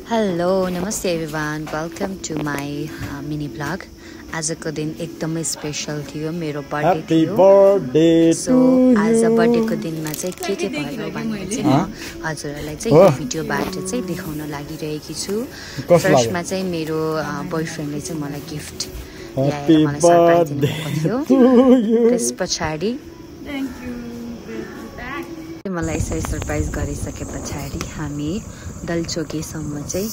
Hello नमस्ते everyone welcome to my mini vlog आजको दिन एकदमै स्पेशल थियो मेरो बर्थडे थियो सो आज बर्थडेको दिनमा चाहिँ के भयो भने चाहिँ म हजुरहरूलाई चाहिँ यो भिडियोबाट चाहिँ देखाउन लागिरहेकी छु फर्स्टमा चाहिँ मेरो बोयफ्रेन्डले चाहिँ मलाई गिफ्ट ल्याएर मलाई सरप्राइज दिनुभएको थियो त्यस पछाडि मलाई यसरी सरप्राइज गरिसके पछाडि हामी दलचोकेसम्म चाहिँ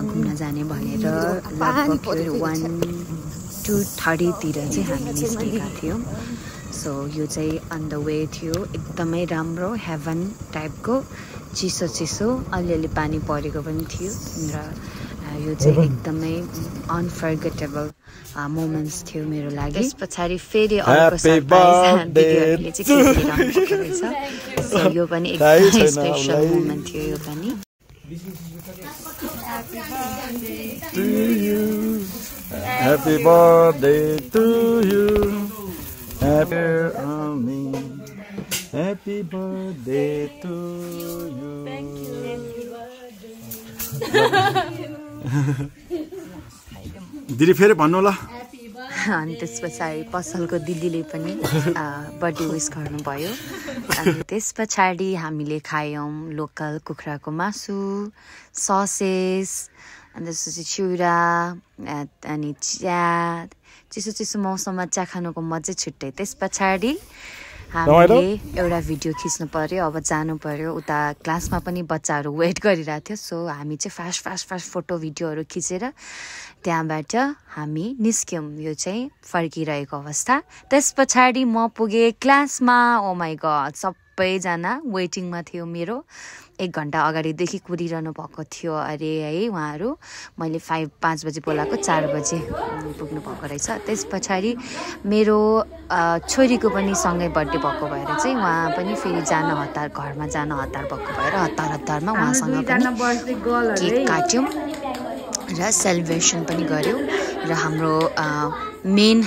घुम्न जाने भनेर लगभग 1:30 तिर चाहिँ हामी निस्केका थियौँ सो यो चाहिँ अन द वे थियो एकदमै राम्रो हेभन टाइपको चिसो चिसो अलिअलि पानी परेको पनि थियो र यो चाहिँ एकदमै अनफर्गेटेबल मोमेन्ट्स थियो मेरो लागि त्यस पछाडि फेरि अर्को सरप्राइज दिदीहरूले चाहिँ के दिइरहनु रहेछ सो यो पनि एकदमै स्पेशल मोमेन्ट थियो यो पनि Happy birthday to you. Happy birthday to you. Thank you. दिदी फेरि भन्नु ल अनि त्यस पछाडि पसलको दिदीले पनि बर्थडे विश गर्नुभयो अनि त्यस पछाडि हामीले खायौँ लोकल कुखुराको मासु ससेस अनि त्यसपछि चिउरा अनि चिया चिसो चिसो मौसममा चिया खानुको मजै छुट्टै त्यस पछाडि हामीले एउटा भिडियो खिच्नु पर्यो अब जानु पर्यो उता क्लासमा पनि बच्चाहरू वेट गरिरहेको थियो सो हामी चाहिँ फास्ट फोटो भिडियोहरू खिचेर त्यहाँबाट हामी निस्क्यौँ यो चाहिँ फर्किरहेको अवस्था त्यस पछाडि म पुगेँ क्लासमा ओ माई गड सबैजना वेटिङमा थियो मेरो 1 घन्टा अगाडिदेखि कुरिरहनु भएको थियो अरे है उहाँहरू मैले 5 बजे बोलाएको 4 बजे पुग्नु भएको रहेछ त्यस पछाडि मेरो छोरीको पनि सँगै बर्थडे भएको भएर चाहिँ उहाँ पनि फेरि घरमा जान हतार भएको भएर हतारमा उहाँसँग पनि केक काट्यौँ र सेलिब्रेसन पनि गऱ्यौँ र हाम्रो मेन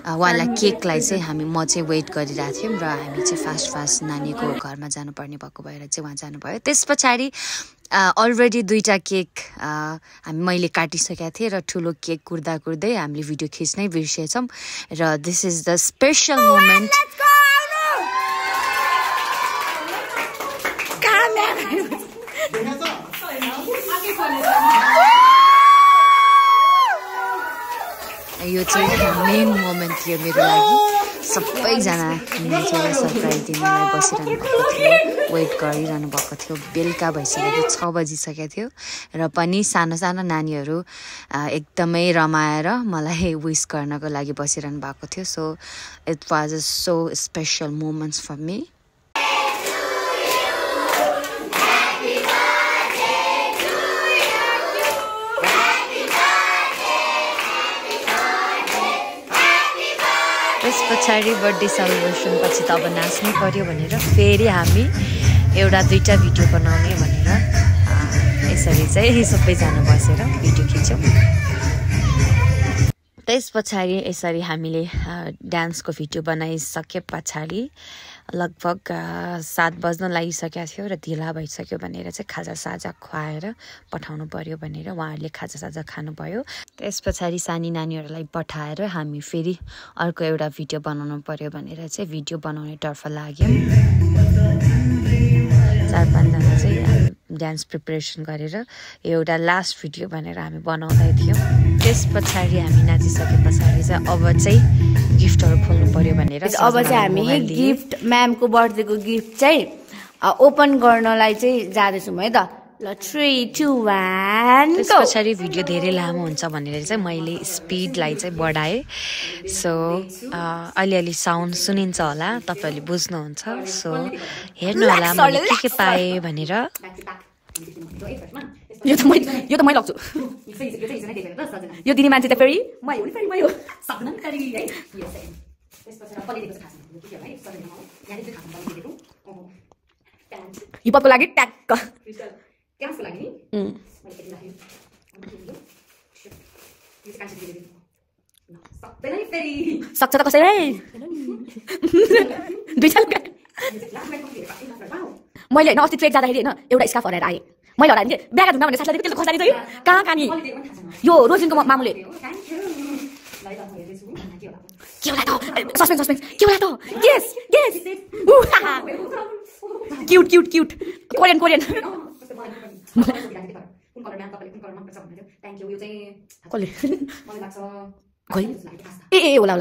उहाँलाई केकलाई चाहिँ म चाहिँ वेट गरिरहेको थियौँ र हामी चाहिँ फास्ट नानीको घरमा जानुपर्ने भएको भएर चाहिँ उहाँ जानुभयो त्यस पछाडि अलरेडी 2टा केक मैले काटिसकेका थिएँ र ठुलो केक कुर्दै हामीले भिडियो खिच्नै बिर्सेछौँ र this is the special moment यो चाहिँ मेन मोमेन्ट थियो मेरो लागि सबैजना मिलेर सरप्राइज दिनलाई बसिरहनु भएको थियो वेट गरिरहनु भएको थियो बेलुका भइसकेको थियो 6 बजिसकेको थियो र पनि सानो नानीहरू एकदमै रमाएर मलाई विश गर्नको लागि बसिरहनु भएको थियो so it was a so special moments for me त्यस पछाडि बर्थडे सेलिब्रेसन पछि त अब नाच्नै पर्यो भनेर फेरि हामी 1-2टा भिडियो बनाउने भनेर यसरी चाहिँ सबैजना बसेर भिडियो खिच्यौँ त्यस पछाडि यसरी हामीले डान्सको भिडियो बनाइसके पछाडि लगभग 7 बज्न लागिसकेको थियो र ढिला भइसक्यो भनेर चाहिँ खाजासाजा खुवाएर पठाउनु पर्यो भनेर उहाँहरूले खाजासाजा खानुभयो त्यस पछाडि सानी नानीहरूलाई पठाएर हामी फेरि अर्को एउटा भिडियो बनाउनु पर्यो भनेर चाहिँ भिडियो बनाउनेतर्फ लाग्यौँ 4-5 जना चाहिँ डान्स प्रिपरेसन गरेर एउटा लास्ट भिडियो भनेर हामी बनाउँदै थियौँ त्यस पछाडि हामी नाचिसके पछाडि चाहिँ अब चाहिँ गिफ्टहरू खोल्नु पर्यो भनेर अब चाहिँ हामी गिफ्ट म्यामको बर्थडेको गिफ्ट चाहिँ ओपन गर्नलाई चाहिँ जाँदैछौँ है त ल 3, 2, 1 त्यस पछाडि भिडियो धेरै लामो हुन्छ भनेर चाहिँ मैले स्पिडलाई चाहिँ बढाएँ सो अलिअलि साउन्ड सुनिन्छ होला तपाईँहरूले बुझ्नुहुन्छ सो हेर्नु होला मैले के पाएँ भनेर यो त मै लग्छु यो दिने मान्छे त फेरि हिपहपको लागि ट्याक्क सक्छ त कसैले दुई साल मैले होइन अस्ति ट्रेक जाँदाखेरि होइन एउटा स्कार्फ हराएर आएँ मैले हराएँ के ब्याग ढुङ्गा भने साथीले त्यसले खोसाली चाहिँ कहाँ कहाँ नि यो रोजिनको मामुले के होला त सस्पेन्स के होला त गेस क्युट कोरियन कसले खोइ ए होला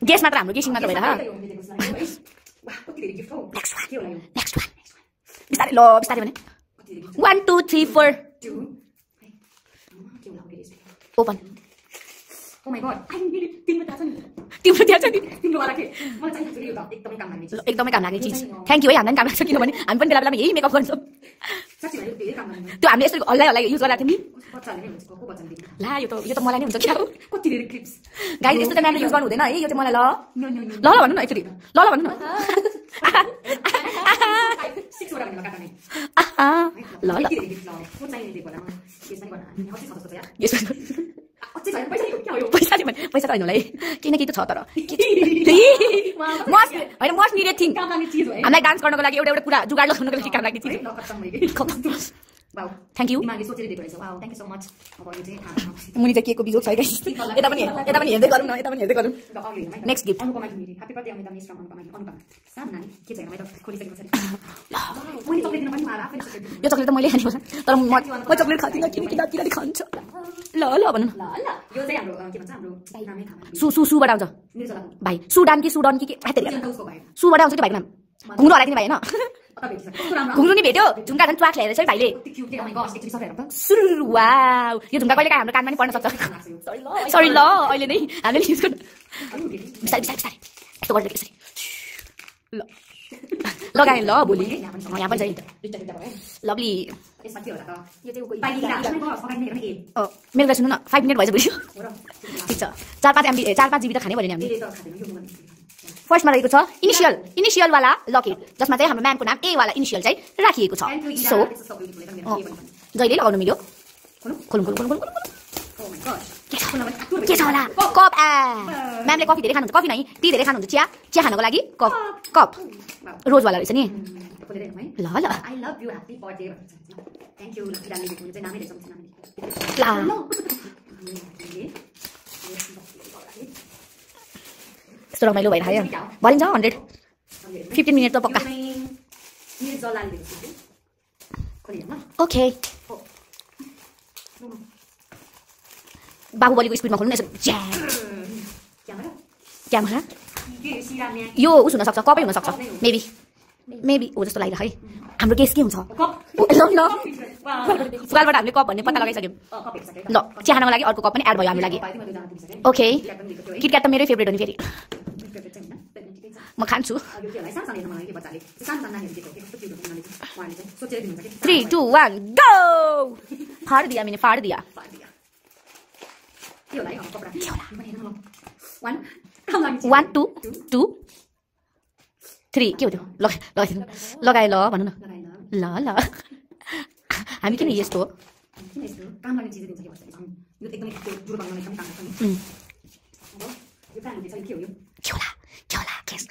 गेस मात्र हाम्रो गेसिङ मात्र भएर नेक्स्ट वान बिस्तारै भने 1 2 3 4 open Oh my god, I need it. तिम्रो थाहा छ नि तिम्रो वाला के मलाई चाहिँ एक्चुअली यो एकदमै काम लाग्ने चिज थ्यांक यू है हामीलाई काम लाग्छ किनभने हामी पनि बेला बेलामा यही मेकअप गर्छौं साच्चै भयो धेरै काम लाग्ने त्यो हामीले यसरी हल्लाइ युज गरेका थियौं नि बच्चाले नै हुन्छ को बच्चाले ला यो त मलाई नै हुन्छ क्या हो कति धेरै क्लिप्स गाइस यस्तो त म्यामले युज गर्नु हुँदैन है यो चाहिँ मलाई ल भन्नु न एकचोटी ल भन्नु न 6 वटा भन्ने काट्ने ल को चाहिँ दिएको होला यसमा गर्न हामी हच्ची छ जस्तो छ यार पैसा चाहिँ पैसा त होइन होला है किन कि त छ तर मस्ट निडेड थिङ हामीलाई डान्स गर्नको लागि एउटा कुरा जुगाड लगाउनको लागि काम लाग्ने चिज थ्यांक यू तिमीले सोचेर दिएको रहेछ wow thank you so much अब यो चाहिँ मुनि चाहिँ केको बिजोग छ गाइस यता पनि हेर्दै गरौँ न next gift Anupama Giri happy birthday Amita miss from Anupama सानो नानी के चाहिँ मैले त खोलिसकेको छ मैले चक्लेट दिन पनि मारा आफैले यो चक्लेट त मैले खाने तर म चक्लेट खादिन किन खान्छ ल भन्नु ल यो चाहिँ हाम्रो के भन्छ हाम्रो नामै थाहा सुबाट आउँछ भाइ सुडान कि सुडन कि सुबाट आउँछ त्यो भाइको नाम घुम्नु होला किन भाइ हैन घुम्नु नि भेट्यो झुम्का झन् च्वाक ल्याएर चाहिँ भाइले वाउ यो झुम्का कहिले काहीँ हाम्रो कानमा नि पर्न सक्छ सरी ल अहिले नै हामीले युज गर्नु बिस्तारै यस्तो गर्दै यसरी ल लगाएँ ल भोलि यहाँ पनि छ लभली मेरो कुरा सुन्नु न 5 मिनट भइसक्यो ठिक छ 4-5 GB त खाने भने हामीले फर्स्टमा रहेको छ इनिसियल वाला लकेट जसमा चाहिँ हाम्रो म्यामको नाम ए वाला इनिसियल चाहिँ राखिएको छ सो जहिले लगाउनु मिल्यो खोलौँ के छ होला कप म्यामले कफी धेरै खानुहुन्छ कफी नै टी धेरै खानुहुन्छ चिया खानको लागि कप रोज वाला रहेछ नि ल I love you happy birthday thank you किराले दिएको चाहिँ नामै रहेछ ला यस्तो रमाइलो भइरहेको भनिन्छ 115 मिनट त पक्का ओके बाहुबलीको स्पिडमा खोल्नु यसो क्यामेरा यो उस हुन सक्छ कपै हुन सक्छ मेबी हो जस्तो लागिरहेको है हाम्रो केस के हुन्छ फुकालबाट हामीले कप भन्ने पत्ता लगाइसक्यौँ ल चिया खानको लागि अर्को कप पनि एड भयो हाम्रो लागि ओके किटक्याट त मेरै फेभरेट हो नि फेरि म खान्छु 3 2 1 गो फाड दिया 1 2 2 3 के हो त्यो लगाए ल भन्नु न ल हामी किन यस्तो काम गर्ने चिज दिन्छ के भन्छ यो एकदमै जुर बनाउने काम काम गर्छ यो काम दिन्छ के हो यो के होला क्यास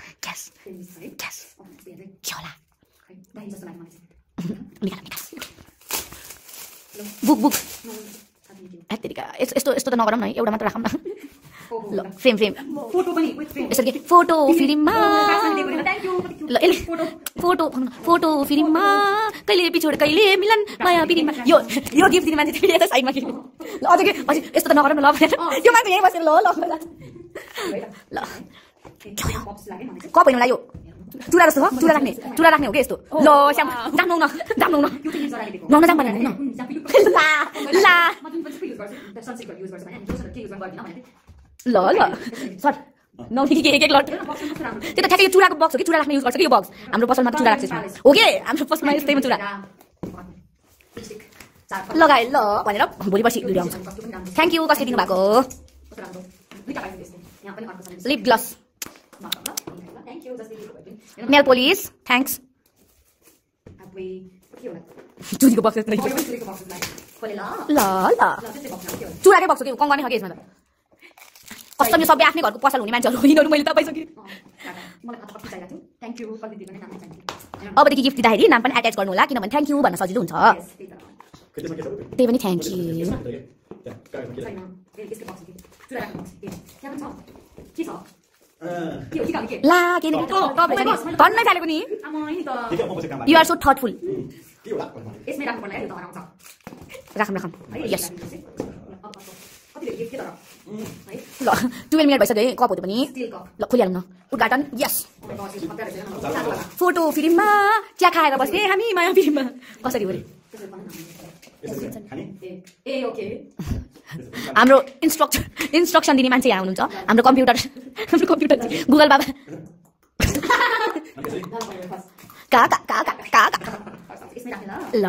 के होला दाइ जस्तो लाग्छ मलाई निकाल बुक एतेरिका यस्तो त नगरौँ न एउटा मात्र राखौँ न ल फ्रेम फोटो पनि यसरी फोटो फिल्ममा ल फोटो फिल्ममा कहिले पिछोड कहिले मिलन माया पिरिममा यो गिफ्ट दिने मान्छे तिमीले यता साइडमा किन ल अझै यस्तो त नगरौँ न ल यो मान्छे यही बसेर ल कप होइन यो चुरा जस्तो हो चुरा राख्ने हो कि यस्तो ल श्याम जाम्नु न नुहाउन जाम भने ल सर नौठी के एक लट त्यो त ठ्याक्कै चुराको बक्स हो कि चुरा राख्ने युज गर्छ कि यो बक्स हाम्रो पसलमा त चुरा राख्छ हो कि हाम्रो पसलमा यस्तैमा चुरा लगाए ल भनेर भोलि पर्सि भिडियो आउँछ थ्याङ्क यू कसले दिनुभएको lip gloss nail polish thanks चुरीको बक्स ल चुराकै बक्स हो कि कम गर्ने खालको यसमा त कस्तो यो सबै आफ्नै घरको पसल हुने मान्छेहरू यिनीहरू मैले त पाइसकेँ मलाई थ्याङ्क यू अबदेखि गिफ्ट दिँदाखेरि नाम पनि एट्याच गर्नु होला किनभने थ्याङ्क यू भन्न सजिलो हुन्छ त्यही पनि थ्याङ्क यू ला के भन्नै थालेको नि यु आर सो थटफुल राखौँ यस ल 12 मिनट भइसक्यो है कप हो पनि ल खोलिहालौँ न उद्घाटन यस फोटो फिल्ममा चिया खाएर बस्ने हामी माया फिल्ममा कसरी हो हाम्रो इन्स्ट्रक्सन दिने मान्छे यहाँ हुनुहुन्छ हाम्रो कम्प्युटर गुगल बाबा ल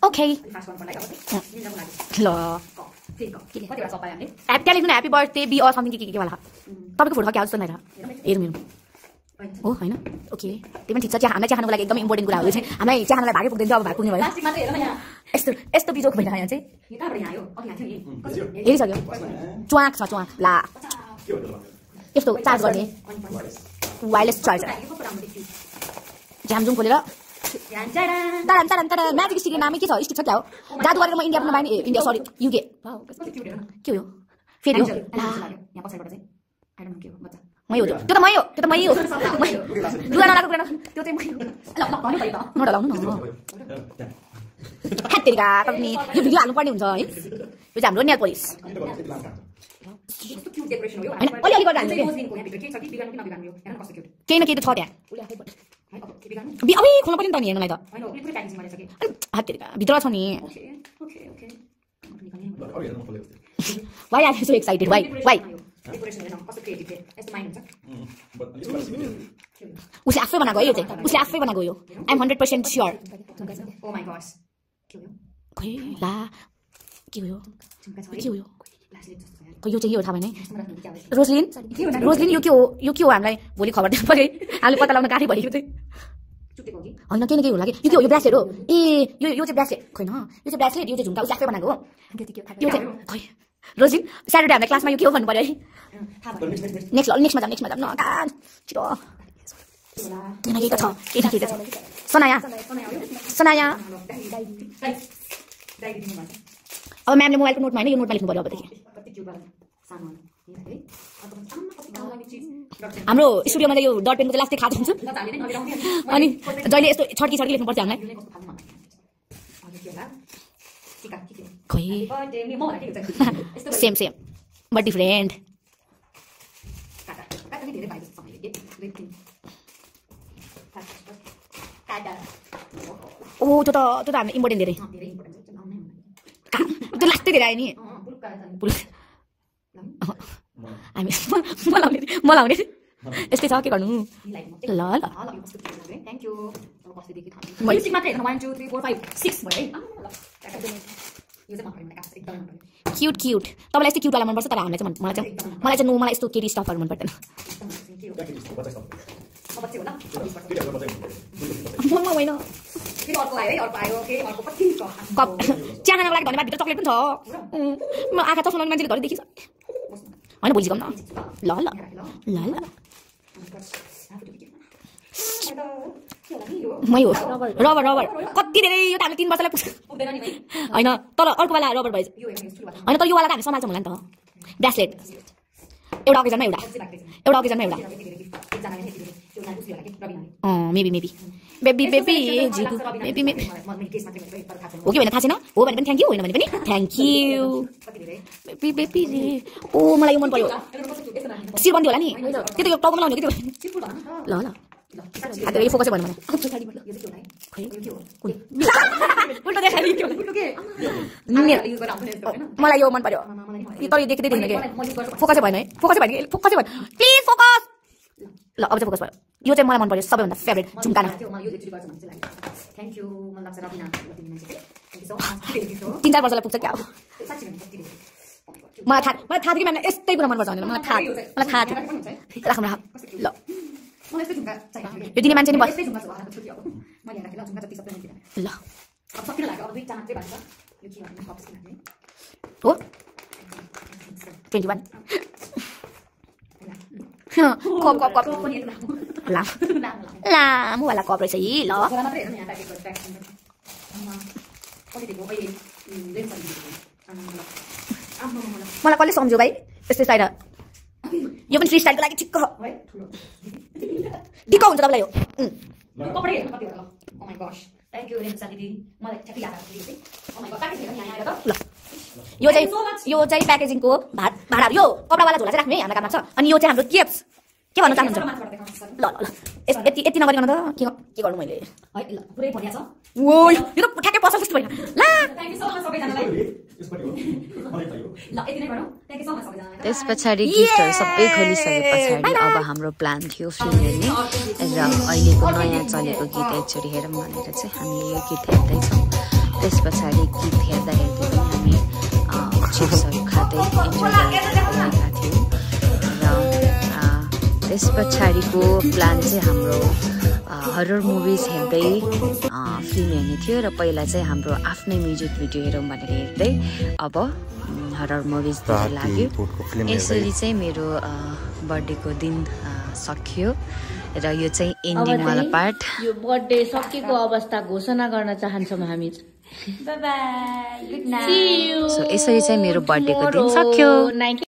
ओके ल त्यहाँ लेख्नु happy birthday B or something के वाला तपाईँको फोटो क्या जस्तो नै हेरौँ हेरौँ हो होइन ओके त्यो पनि ठिक छ चिया हामीलाई चिया खानुको लागि एकदम इम्पोर्टेन्ट कुरा हो चाहिँ हामीलाई चिया खानलाई भागै पुग्दैन अब भाग पुग्ने भयो यस्तो बिजोक भइरहेको यहाँ चाहिँ हेरिसक्यो च्वाक छ च्वाक ला यस्तो चार्ज गर्ने वायरलेस चार्जर झ्यामझुम खोलेर म्याजिक स्टिकको नामै के छ स्टिक छ क्या हो जादु गरेर म इन्डिया पनि नपाएँ इन्डिया सरी युके के हो फेरि हो मै हो त्यो त मै हो लुगा नलाएको कुरा त्यो चाहिँ मै हो नडलाउनु न हेत्तेरिका तपाईँ यो भिडियो हाल्नुपर्ने हुन्छ है यो चाहिँ हाम्रो नेल पोलिस अलिअलि गर्दा केही न केही त छ त्यहाँ अबै खोल्नु पनि त नि हेर्नुलाई त हेत्तेरिका भित्र छ नि why are so excited why उसले आफै बनाएको है यो चाहिँ उसले आफै बनाएको यो आइ एम 100% स्योर खोइ ला के हो यो यो चाहिँ के हो थाहा भएन रोजलिन यो के हो हामीलाई भोलि खबर दिनु पऱ्यो हामीले पत्ता लगाउन गाह्रै भयो चाहिँ होइन केही न केही होला कि यो के हो यो ब्रासलेट हो ए यो चाहिँ ब्रासलेट खोइन यो चाहिँ ब्रासलेट यो चाहिँ झुम्का उसले आफै बनाएको हो यो चाहिँ खोइ रोजलिन स्याटरडे हामीलाई क्लासमा यो के हो भन्नु पऱ्यो है नेक्स्टमा जाऊँ न छिटो केही न केही त छ सनाया अब म्यामले मोबाइलको नोटमा होइन यो नोटमा लेख्नु पऱ्यो अबदेखि हाम्रो स्टुडियोमा यो डट पेनको चाहिँ लास्टै खाएको हुन्छु अनि जहिले यस्तो छड्की लेख्नु पर्छ हामीलाई खोइ सेम बट डिफरेन्ट ओ त्यो त हामी इम्पोर्टेन्ट धेरै त्यो लास्टै धेरै आयो नि हामी मलाउने यस्तै छ के गर्नु ल क्युट तपाईँलाई यस्तै क्युटवाला मनपर्छ तर हामीलाई चाहिँ मलाई चाहिँ यस्तो केटी स्टफहरू मन पर्दैन होइन कप चिया खानको लागि धन्यवाद भित्र चक्लेट पनि छ आँखा चस्मा लगाउने मान्छेले घरि देखिन्छ होइन भोलि सिकाउँ न ल मै हो रबर कति धेरै यो त हामीले 3 वर्षलाई पुग्छ होइन तर अर्को वाला रबर भयो होइन तर यो वाला त हामी सम्हाल्छौँ होला नि त ब्रासलेट एउटा अकेजनमा एउटा मेबी बेबी जिगु मेबी ओके भने थाहा छैन हो भने पनि थ्याङ्क यू होइन भने पनि थ्याङ्क यू बेबी ओ मलाई यो मन पर्यो शिरबन्दी होला नि त्यो त यो टाउकोमा लाउने कि त्यो ल यो फोकसै भन्नु मलाई यो मन पर्यो तर यो देख्दै देख्ने के फोकसै भएन प्लिज फोकस ल अब चाहिँ फोकस भयो यो चाहिँ मलाई मन पर्यो सबैभन्दा फेभरेट झुम्काना 3-4 वर्षलाई पुग्छ क्या हो मलाई थाहा थियो कि म्यामलाई यस्तै कुरा मनपर्छ भनेर मलाई थाहा थियो राखौँ ल यो दिने मान्छे नि ल यो के भन्नु कप्स किन है हो 21 कप पनि यता लामो वाला कप रहेछ यी ल होला मात्रै हेर्नु यहाँ प्याकेट गरेर कति दिएको अहिले लेन्स मलाई कसले सम्झ्यो भाइ यस्तै साइड यो पनि फ्री स्टाइलको लागि ठिक्क हो है ठुलो ठिक्क हुन्छ तपाईँलाई यो कपडा हेर्नु कति होला oh my gosh thank you Rensa दिदी मलाई ठ्याक्कै याद आएको थियो ओ माय गॉड प्याकेज हेर्नु यहाँ आएर त ल यो चाहिँ प्याकेजिङको भाडाहरू यो कपडावाला झोला चाहिँ राख्ने हाम्रो काममा छ अनि यो चाहिँ हाम्रो केप्स के भन्न चाहनुहुन्छ ल ल यति नगरिकन त के गर्नु मैले है ल पुरै भनिया छ ओ यो त ठ्याक्कै पसल जस्तो भयो ला थ्यांक यू सो मच सबैजनालाई ल यति नै गरौँ थ्यांक यू सो मच सबैजनालाई त्यस पछाडि गिफ्टहरू सबै खोलिसके पछाडि अब हाम्रो प्लान थियो फिल्म हेर्ने र अहिलेको नयाँ चलेको गीत एकचोटि हेरौँ भनेर चाहिँ हामीले यो गीत हेर्दैछौँ त्यस पछाडि गीत हेर्दा हेर्दै पनि हामी चिप्सहरू खाँदै इन्जोय गरेका थियौँ र त्यस पछाडिको प्लान चाहिँ हाम्रो हरर मुभिज हेर्दै फिल्म हेर्ने थियो र पहिला चाहिँ हाम्रो आफ्नै म्युजिक भिडियो हेरौँ भनेर हेर्दै अब हरर मुभिजतिर लाग्यो यसरी चाहिँ मेरो बर्थडेको दिन सकियो र यो चाहिँ एन्डिङवाला पार्ट यो बर्थडे सकेको अवस्था घोषणा गर्न चाहन्छौँ हामी bye bye good night See you so यसरी चाहिँ मेरो बर्थडेको दिन सक्यो tomorrow.